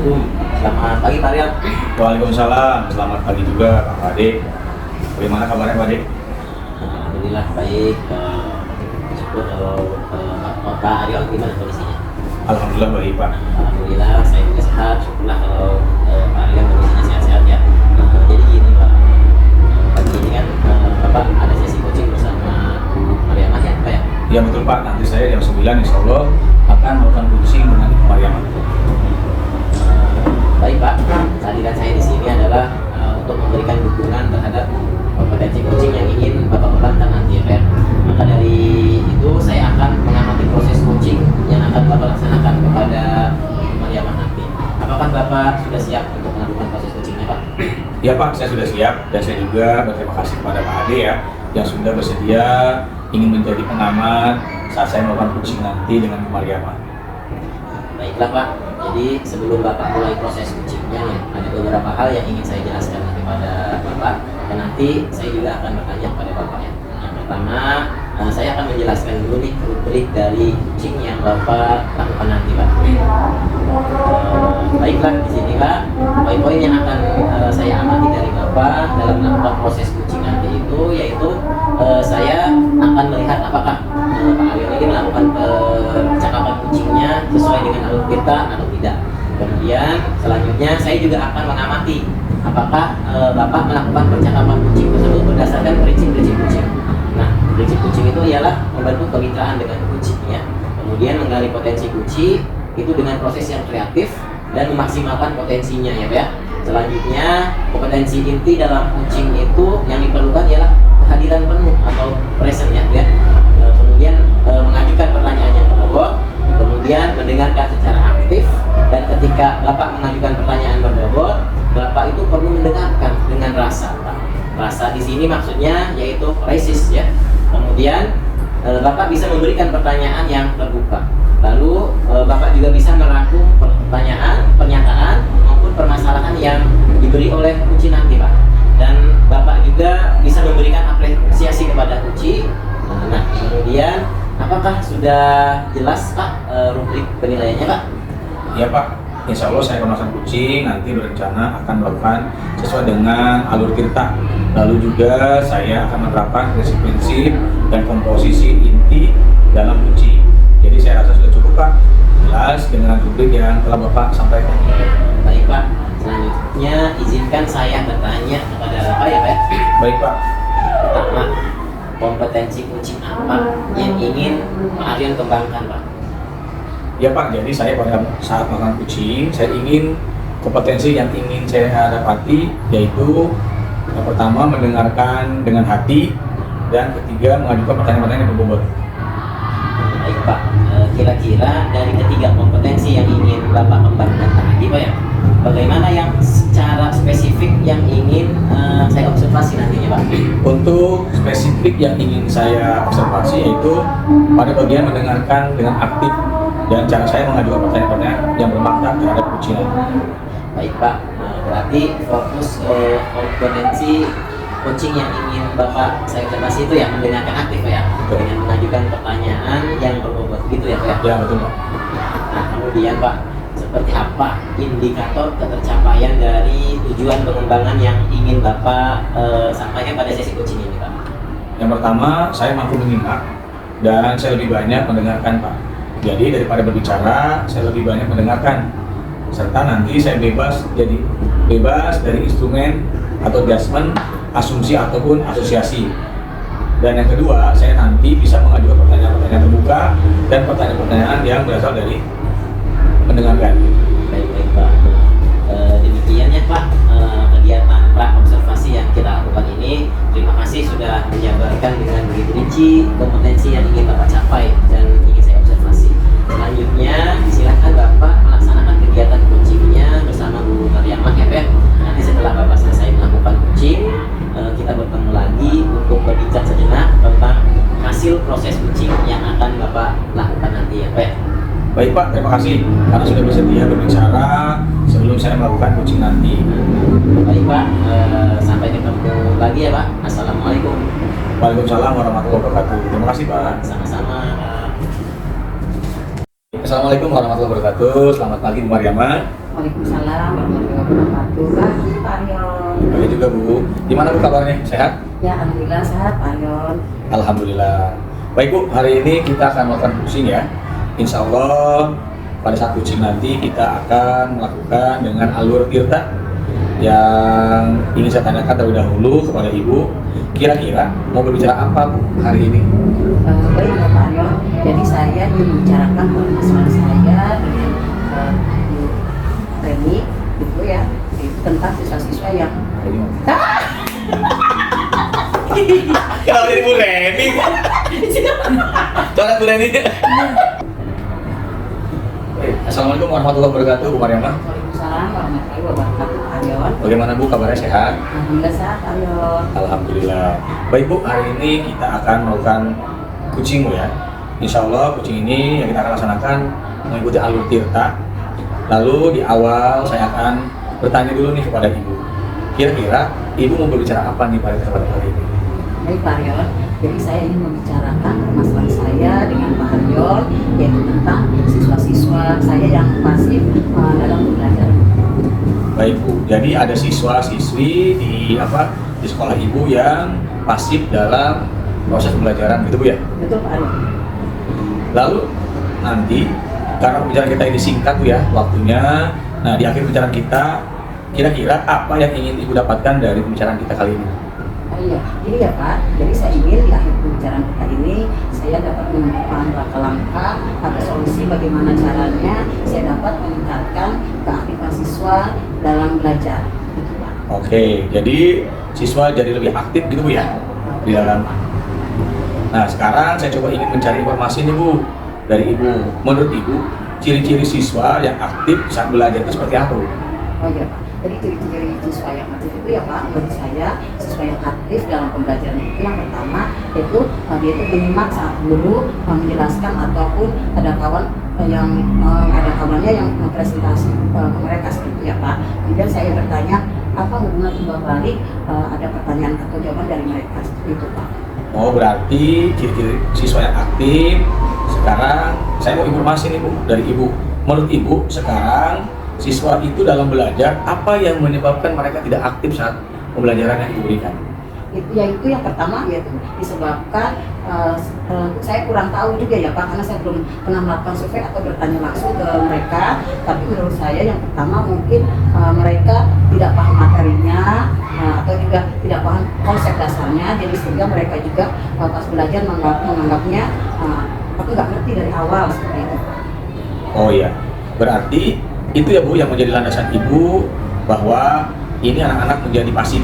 Assalamualaikum. Selamat pagi Pak Riam. Waalaikumsalam. Selamat pagi juga Pak Ade. Bagaimana kabarnya Pak Ade? Alhamdulillah baik. Syukur kalau Pak Riam gimana kondisinya? Alhamdulillah baik Pak. Alhamdulillah saya juga sehat. Syukurlah kalau Pak Riam kondisinya sehat-sehat ya. Jadi gini Pak, pagi ini kan Bapak ada sesi coaching bersama Mariamah ya Pak ya? Ya betul Pak. Nanti saya jam 9 insya Allah akan melakukan coaching dengan Mariamah. Baik Pak, kehadiran saya di sini adalah untuk memberikan dukungan terhadap kompetensi coaching yang ingin Bapak kembangkan nanti ya Pak. Maka dari itu saya akan mengamati proses coaching yang akan Bapak laksanakan kepada Mariamah nanti. Apakah Bapak sudah siap untuk melakukan proses coachingnya Pak? Ya Pak, saya sudah siap dan saya juga berterima kasih kepada Pak Ade ya yang sudah bersedia ingin menjadi pengamat saat saya melakukan coaching nanti dengan Mariamah. Baiklah Pak, jadi sebelum Bapak mulai proses coachingnya nih, ada beberapa hal yang ingin saya jelaskan kepada Bapak dan nanti saya juga akan bertanya kepada Bapak ya. Yang pertama, saya akan menjelaskan dulu nih rubrik dari coaching yang Bapak lakukan nanti Pak. Baiklah, di sini Pak, poin-poin yang akan saya amati dari Bapak dalam melakukan proses coaching nanti itu yaitu saya akan melihat apakah Pak Aryo ini melakukan percakapan coachingnya sesuai dengan alur kita atau tidak. Kemudian selanjutnya saya juga akan mengamati apakah Bapak melakukan percakapan coaching tersebut berdasarkan prinsip-prinsip coaching. Nah, prinsip coaching itu ialah membantu kemitraan dengan coaching ya. Kemudian menggali potensi coaching itu dengan proses yang kreatif dan memaksimalkan potensinya ya Pak ya. Selanjutnya kompetensi inti dalam coaching itu yang diperlukan ialah kehadiran penuh atau present ya Pak ya. Kemudian mengajukan pertanyaan yang berbobot, kemudian mendengarkan secara aktif, dan ketika Bapak mengajukan pertanyaan berbobot, Bapak itu perlu mendengarkan dengan rasa. Rasa di sini maksudnya yaitu resist ya. Kemudian Bapak bisa memberikan pertanyaan yang terbuka. Lalu Bapak juga bisa merangkum pertanyaan, pernyataan maupun permasalahan yang diberi oleh coach nanti Pak. Dan Bapak juga bisa memberikan apresiasi kepada coach. Nah, kemudian apakah sudah jelas Pak rubrik penilaiannya Pak? Ya Pak, insya Allah saya akan melakukan coaching nanti berencana akan melakukan sesuai dengan alur kita. Lalu juga saya akan menerapkan prinsip-prinsip dan komposisi inti dalam coaching. Jadi saya rasa sudah cukup Pak, jelas dengan rubrik yang telah Bapak sampaikan. Baik Pak, selanjutnya izinkan saya bertanya kepada Bapak ya Pak. Baik Pak. Pertama, kompetensi coaching apa yang ingin Pak Aryan kembangkan Pak? Ya Pak, jadi saya pada saat melakukan coaching, saya ingin kompetensi yang ingin saya dapati yaitu yang pertama mendengarkan dengan hati dan ketiga mengajukan pertanyaan-pertanyaan yang berbobot. Baik Pak, kira-kira dari ketiga kompetensi yang ingin Bapak kembangkan tadi Pak ya, bagaimana yang secara spesifik yang ingin saya observasi nantinya Pak? Untuk spesifik yang ingin saya observasi yaitu pada bagian mendengarkan dengan aktif dan cara saya mengajukan pertanyaan-pertanyaan yang bermakna terhadap coaching. Baik Pak, berarti fokus kompetensi coaching yang ingin Bapak saya observasi itu ya mendengarkan aktif ya, dengan mengajukan pertanyaan yang berbobot gitu ya Pak ya? Ya betul Pak. Nah kemudian Pak, seperti apa indikator ketercapaian dari tujuan pengembangan yang ingin Bapak sampaikan pada sesi coaching ini Pak? Yang pertama, saya mampu menyimak dan saya lebih banyak mendengarkan Pak. Jadi daripada berbicara, saya lebih banyak mendengarkan. Serta nanti saya bebas dari instrumen atau judgement, asumsi ataupun asosiasi. Dan yang kedua, saya nanti bisa mengajukan pertanyaan-pertanyaan terbuka dan pertanyaan-pertanyaan yang berasal dari mendengarkan. Baik Pak. Demikian ya Pak kegiatan observasi yang kita lakukan ini. Terima kasih sudah menjabarkan dengan begitu rinci kompetensi yang ingin Bapak capai dan ingin saya observasi. Selanjutnya silakan Bapak melaksanakan kegiatan coachingnya bersama Bu Mariamah ya Pak. Nanti setelah Bapak selesai melakukan coaching, kita bertemu lagi untuk berbincang sejenak tentang hasil proses coaching yang akan Bapak lakukan nanti ya Pak. Baik Pak, terima kasih karena sudah bersedia berbicara sebelum saya melakukan coaching nanti. Baik Pak, sampai ketemu lagi ya Pak. Assalamualaikum. Waalaikumsalam warahmatullahi wabarakatuh. Terima kasih Pak. Sama-sama. Assalamualaikum warahmatullahi wabarakatuh. Selamat pagi Bu Mariamah. Waalaikumsalam warahmatullahi wabarakatuh. Pagi Pak Aryon. Baik juga Bu. Gimana Bu kabarnya? Sehat? Ya alhamdulillah sehat Pak Aryon. Alhamdulillah. Baik Bu, hari ini kita akan melakukan coaching ya. Insya Allah pada saat coaching nanti kita akan melakukan dengan alur tirta yang ingin saya tanyakan terlebih dahulu kepada Ibu. Kira-kira mau berbicara apa Bu hari ini? Baik ya Pak Aryon. Jadi saya ingin membicarakan masalah saya dengan Bu Reni gitu ya. Itu tentang siswa-siswa yang Kenapa jadi Bu Reni? Coba Bu Reni. Assalamualaikum warahmatullahi wabarakatuh, Bu Mariamah. Waalaikumsalam warahmatullahi wabarakatuh Pak Aryon. Bagaimana Bu kabarnya, sehat? Alhamdulillah sehat Pak Aryon. Alhamdulillah. Baik Bu, hari ini kita akan melakukan coaching Bu ya. Insya Allah coaching ini yang kita akan laksanakan mengikuti alur tirta. Lalu di awal saya akan bertanya dulu nih kepada Ibu. Kira-kira Ibu mau berbicara apa nih pada kesempatan kali ini? Baik Pak Aryon, jadi saya ingin membicarakan permasalahan saya dengan Pak Aryon, yaitu tentang siswa-siswa saya yang pasif dalam belajar. Baik Bu, jadi ada siswa-siswi di sekolah Ibu yang pasif dalam proses pembelajaran gitu Bu ya? Betul Pak Aryon. Lalu nanti karena pembicaraan kita ini singkat Bu ya waktunya. Nah di akhir pembicaraan kita kira-kira apa yang ingin Ibu dapatkan dari pembicaraan kita kali ini? Oh iya, ini ya Pak. Jadi saya ingin di akhir pembicaraan kita ini saya dapat menemukan langkah-langkah atau solusi bagaimana caranya saya dapat meningkatkan keaktifan siswa dalam belajar. Gitu Pak. Oke, jadi siswa jadi lebih aktif gitu Bu ya di dalam. Nah sekarang saya coba ingin mencari informasi nih Bu dari Ibu. Menurut Ibu ciri-ciri siswa yang aktif saat belajar itu seperti apa Bu? Oh iya Pak. Jadi ciri-ciri siswa yang aktif itu ya Pak, menurut saya siswa yang aktif dalam pembelajaran itu yang pertama yaitu dia itu menyimak saat guru menjelaskan ataupun ada kawan yang ada kawannya yang mempresentasi ke mereka seperti ya Pak. Kemudian saya bertanya apa hubungan timbal balik ada pertanyaan atau jawaban dari mereka seperti itu Pak. Oh berarti ciri-ciri siswa yang aktif. Sekarang saya mau informasi nih Bu dari Ibu. Menurut Ibu sekarang siswa itu dalam belajar apa yang menyebabkan mereka tidak aktif saat pembelajaran yang diberikan? Yaitu yang pertama yaitu disebabkan saya kurang tahu juga ya Pak karena saya belum pernah melakukan survei atau bertanya langsung ke mereka, tapi menurut saya yang pertama mungkin mereka tidak paham materinya atau juga tidak paham konsep dasarnya, jadi sehingga mereka juga pas belajar menganggapnya aku nggak ngerti dari awal seperti itu. Oh iya, berarti itu ya Bu yang menjadi landasan Ibu bahwa ini anak-anak menjadi pasif,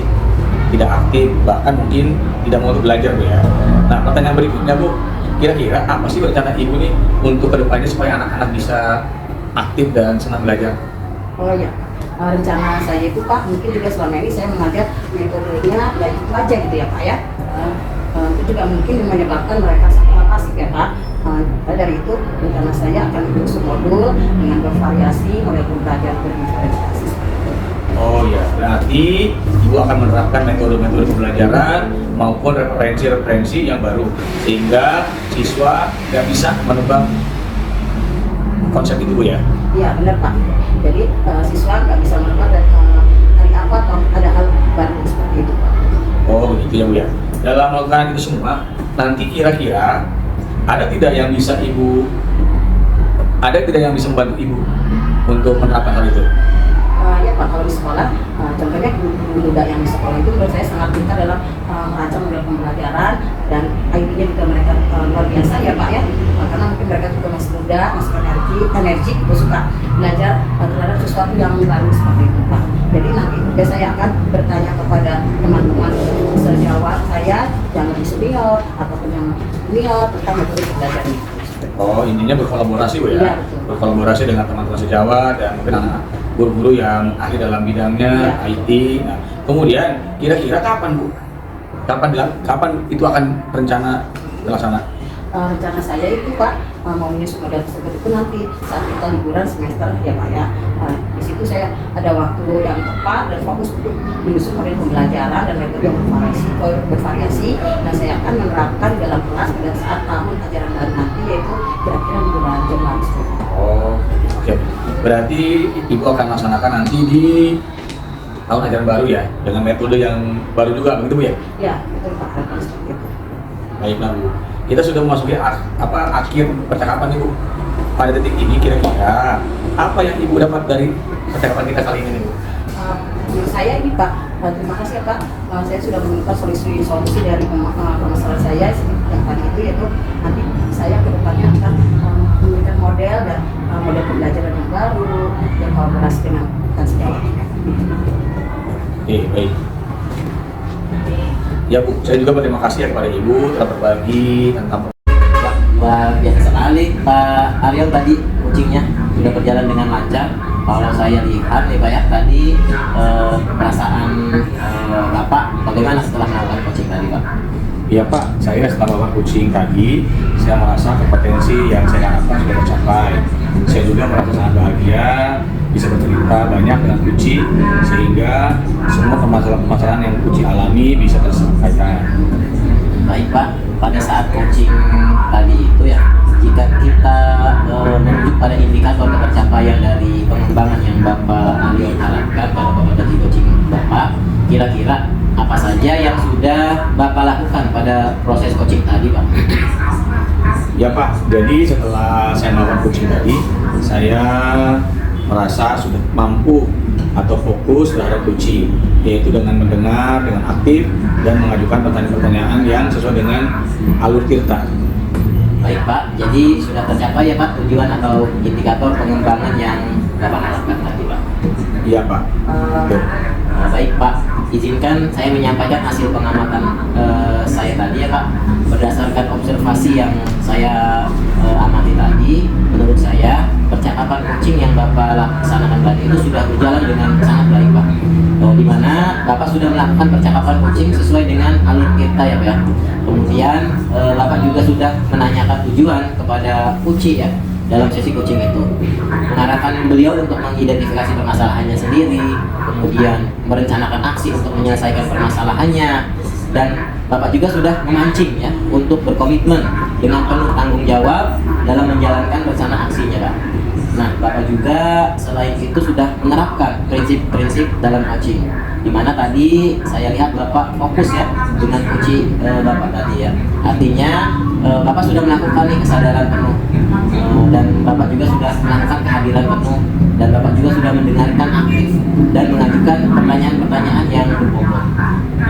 tidak aktif, bahkan mungkin tidak mau belajar Bu ya. Nah pertanyaan berikutnya Bu, kira-kira apa sih rencana Ibu nih untuk kedepannya supaya anak-anak bisa aktif dan senang belajar? Oh iya, rencana saya itu Pak, mungkin juga selama ini saya mengajar metodenya ya itu aja gitu ya Pak ya. Itu juga mungkin menyebabkan mereka sangat pasif ya Pak. Dari itu rencana saya akan bentuk modul dengan bervariasi, model pembelajaran berdiferensiasi. Oh ya, berarti Ibu akan menerapkan metode-metode pembelajaran maupun referensi-referensi yang baru sehingga siswa tidak bisa menebak konsep itu Bu ya? Iya benar Pak. Jadi siswa nggak bisa menebak dari apa atau ada hal baru seperti itu Pak. Oh begitu ya Bu ya. Dalam melakukan itu semua, nanti kira-kira ada tidak yang bisa membantu Ibu untuk menerapkan hal itu? Ya Pak, kalau di sekolah, contohnya guru yang di sekolah itu menurut saya sangat pintar dalam merancang model pembelajaran dan IT-nya juga mereka luar biasa ya Pak ya, karena mungkin mereka juga masih muda, masih energi, juga suka belajar terhadap sesuatu yang baru seperti itu Pak. Jadi nanti juga saya akan bertanya kepada teman-teman sejawat saya yang lebih senior ataupun yang junior tentang metode pembelajaran itu. Oh intinya berkolaborasi Bu ya? Iya, betul. Berkolaborasi dengan teman-teman sejawat dan mungkin anak guru-guru yang ahli dalam bidangnya, Iya. IT. Nah, kemudian kira-kira kapan Bu? Kapan itu akan rencana dilaksanakan? Rencana saya itu Pak mau menyusun model tersebut itu nanti saat kita liburan semester ya Pak ya. Di situ saya ada waktu yang tepat dan fokus untuk menyusun model pembelajaran dan metode yang bervariasi. Nah saya akan menerapkan dalam kelas pada saat tahun ajaran baru nanti yaitu kira-kira di bulan Januari. Oh, oke. Berarti Ibu akan laksanakan nanti di tahun ajaran baru ya, dengan metode yang baru juga, begitu Bu ya? Ya, betul Pak, harapan seperti itu. Baiklah Bu, kita sudah memasuki akhir percakapan Ibu. Pada detik ini kira-kira apa yang Ibu dapat dari percakapan kita kali ini Bu? Menurut saya ini Pak, terima kasih ya Pak, saya sudah menemukan solusi dari permasalahan saya yang tadi itu, yaitu nanti saya ke depannya akan memberikan model dan model pembelajaran yang baru yang kolaborasi dengan sejawat. Baik. Ya Bu, saya juga berterima kasih ya kepada Ibu telah berbagi tentang. Luar biasa sekali Pak Ariel, tadi coachingnya sudah berjalan dengan lancar. Kalau saya lihat nih Pak ya, tadi perasaan Bapak bagaimana setelah melakukan coaching tadi Pak? Iya Pak, saya setelah melakukan coaching tadi, saya merasa kompetensi yang saya harapkan sudah tercapai. Saya juga merasa sangat bahagia bisa bercerita banyak dengan Kuci, sehingga semua permasalahan-permasalahan yang Kuci alami bisa tersampaikan. Baik Pak, pada saat coaching tadi itu ya, jika kita menuju pada indikator tercapaian dari pengembangan yang Bapak Ariel harapkan pada kompetensi coaching Bapak, kira-kira apa saja yang sudah Bapak lakukan pada proses coaching tadi Pak? Ya Pak, jadi setelah saya melakukan coaching tadi, saya merasa sudah mampu atau fokus terhadap coaching, yaitu dengan mendengar dengan aktif dan mengajukan pertanyaan-pertanyaan yang sesuai dengan alur tirta. Baik Pak, jadi sudah tercapai ya Pak tujuan atau indikator pengembangan yang Bapak harapkan tadi Pak? Iya Pak. Betul. Baik Pak, izinkan saya menyampaikan hasil pengamatan saya tadi ya Pak. Berdasarkan observasi yang saya amati tadi, menurut saya percakapan coaching yang Bapak laksanakan tadi itu sudah berjalan dengan sangat baik Pak. Di mana Bapak sudah melakukan percakapan coaching sesuai dengan alur kita ya Pak ya. Kemudian Bapak juga sudah menanyakan tujuan kepada Uci ya dalam sesi coaching itu, mengarahkan beliau untuk mengidentifikasi permasalahannya sendiri, kemudian merencanakan aksi untuk menyelesaikan permasalahannya, dan Bapak juga sudah memancing ya untuk berkomitmen dengan penuh tanggung jawab dalam menjalankan rencana aksinya Pak. Nah, Bapak juga selain itu sudah menerapkan prinsip-prinsip dalam coaching, di mana tadi saya lihat Bapak fokus ya dengan coaching Bapak tadi ya. Artinya Bapak sudah melakukan kesadaran penuh, dan Bapak juga sudah melakukan kehadiran penuh, dan Bapak juga sudah mendengarkan aktif dan mengajukan pertanyaan-pertanyaan yang berbobot.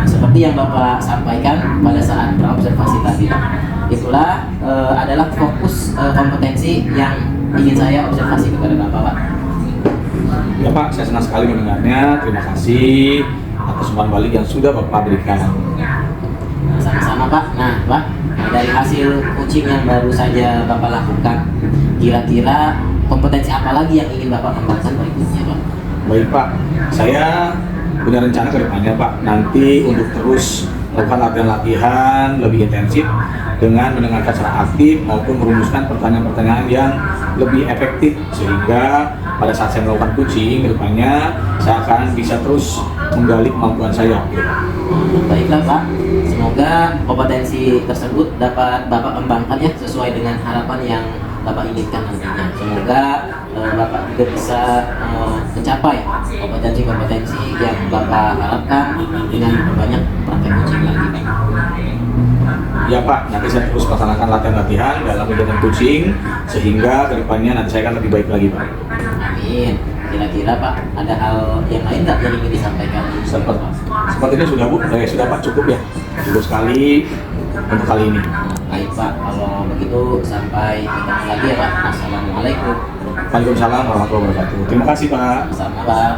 Seperti yang Bapak sampaikan pada saat observasi tadi, itulah adalah fokus kompetensi yang ingin saya observasi kepada Bapak. Ya Pak, saya senang sekali mendengarnya. Terima kasih atas umpan balik yang sudah Bapak berikan. Sama-sama Pak. Nah Pak, dari hasil coaching yang baru saja Bapak lakukan, kira-kira kompetensi apa lagi yang ingin Bapak kembangkan berikutnya Pak? Baik Pak, saya punya rencana ke depannya Pak, nanti untuk terus melakukan latihan-latihan lebih intensif dengan mendengarkan secara aktif maupun merumuskan pertanyaan-pertanyaan yang lebih efektif, sehingga pada saat saya melakukan coaching ke depannya saya akan bisa terus menggali kemampuan saya. Baiklah Pak, semoga kompetensi tersebut dapat Bapak kembangkan ya sesuai dengan harapan yang Bapak inginkan nantinya. Semoga Bapak juga bisa mencapai kompetensi-kompetensi yang Bapak harapkan dengan memperbanyak praktek coaching lagi Pak. Ya Pak, nanti saya terus melaksanakan latihan-latihan dalam kegiatan coaching sehingga kedepannya nanti saya akan lebih baik lagi Pak. Amin. Kira-kira Pak, ada hal yang lain nggak yang ingin disampaikan? Sepertinya sudah Bu, sudah Pak, cukup ya. Cukup sekali untuk kali ini. Baik Pak, kalau begitu sampai ketemu lagi ya Pak. Assalamualaikum. Waalaikumsalam warahmatullahi wabarakatuh. Terima kasih Pak. Sama Pak.